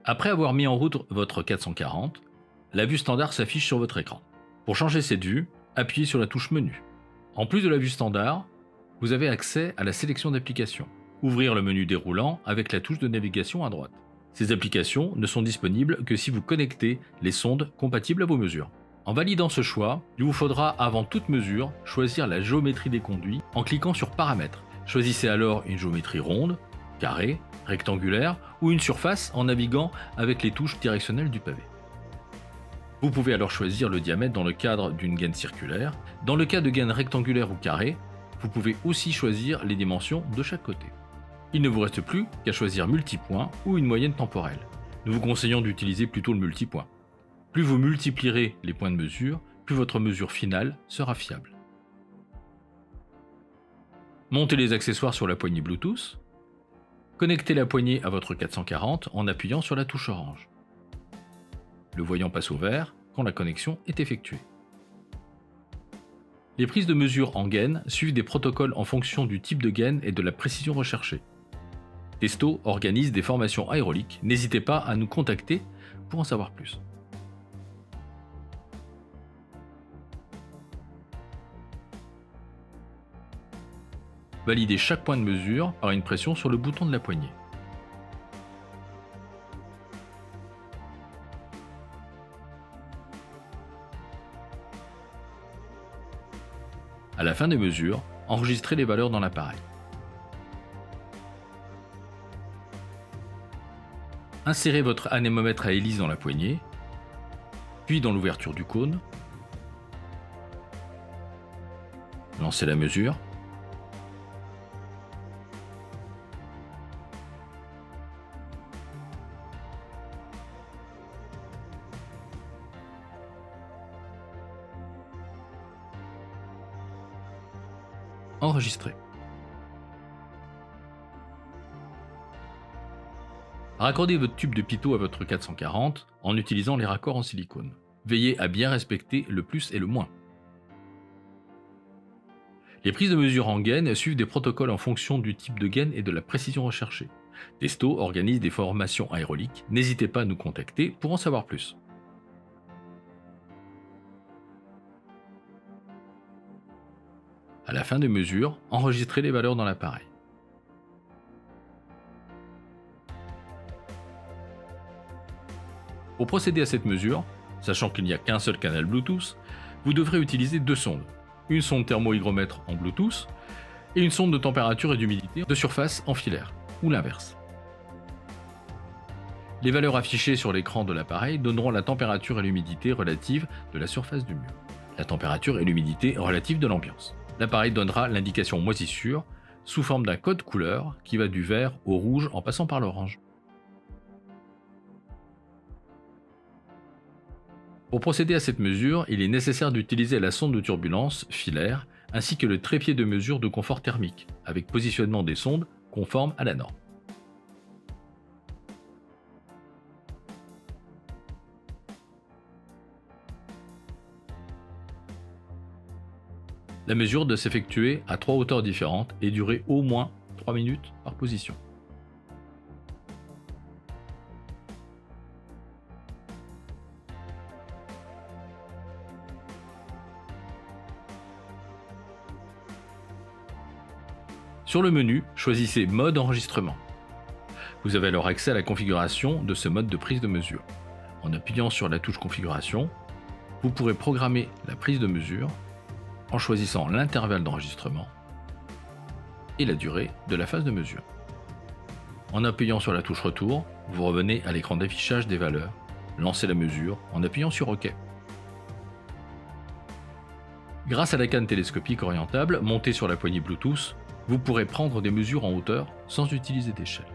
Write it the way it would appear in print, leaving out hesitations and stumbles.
Après avoir mis en route votre 440, la vue standard s'affiche sur votre écran. Pour changer cette vue, appuyez sur la touche Menu. En plus de la vue standard, vous avez accès à la sélection d'applications. Ouvrir le menu déroulant avec la touche de navigation à droite. Ces applications ne sont disponibles que si vous connectez les sondes compatibles à vos mesures. En validant ce choix, il vous faudra avant toute mesure choisir la géométrie des conduits en cliquant sur Paramètres. Choisissez alors une géométrie ronde, carrée, rectangulaire ou une surface en naviguant avec les touches directionnelles du pavé. Vous pouvez alors choisir le diamètre dans le cadre d'une gaine circulaire. Dans le cas de gaine rectangulaire ou carrée, vous pouvez aussi choisir les dimensions de chaque côté. Il ne vous reste plus qu'à choisir multipoint ou une moyenne temporelle. Nous vous conseillons d'utiliser plutôt le multipoint. Plus vous multiplierez les points de mesure, plus votre mesure finale sera fiable. Montez les accessoires sur la poignée Bluetooth. Connectez la poignée à votre 440 en appuyant sur la touche orange. Le voyant passe au vert quand la connexion est effectuée. Les prises de mesure en gaine suivent des protocoles en fonction du type de gaine et de la précision recherchée. Testo organise des formations aérauliques, n'hésitez pas à nous contacter pour en savoir plus. Validez chaque point de mesure par une pression sur le bouton de la poignée. À la fin des mesures, enregistrez les valeurs dans l'appareil. Insérez votre anémomètre à hélice dans la poignée, puis dans l'ouverture du cône. Lancez la mesure. Enregistrez. Raccordez votre tube de pitot à votre 440 en utilisant les raccords en silicone. Veillez à bien respecter le plus et le moins. Les prises de mesure en gaine suivent des protocoles en fonction du type de gaine et de la précision recherchée. Testo organise des formations aérauliques, n'hésitez pas à nous contacter pour en savoir plus. À la fin des mesures, enregistrez les valeurs dans l'appareil. Pour procéder à cette mesure, sachant qu'il n'y a qu'un seul canal Bluetooth, vous devrez utiliser deux sondes. Une sonde thermohygromètre en Bluetooth et une sonde de température et d'humidité de surface en filaire, ou l'inverse. Les valeurs affichées sur l'écran de l'appareil donneront la température et l'humidité relative de la surface du mur, la température et l'humidité relative de l'ambiance. L'appareil donnera l'indication moisissure sous forme d'un code couleur qui va du vert au rouge en passant par l'orange. Pour procéder à cette mesure, il est nécessaire d'utiliser la sonde de turbulence filaire ainsi que le trépied de mesure de confort thermique avec positionnement des sondes conforme à la norme. La mesure doit s'effectuer à 3 hauteurs différentes et durer au moins 3 minutes par position. Sur le menu, choisissez Mode enregistrement. Vous avez alors accès à la configuration de ce mode de prise de mesure. En appuyant sur la touche Configuration, vous pourrez programmer la prise de mesure en choisissant l'intervalle d'enregistrement et la durée de la phase de mesure. En appuyant sur la touche Retour, vous revenez à l'écran d'affichage des valeurs. Lancez la mesure en appuyant sur OK. Grâce à la canne télescopique orientable montée sur la poignée Bluetooth, vous pourrez prendre des mesures en hauteur sans utiliser d'échelle.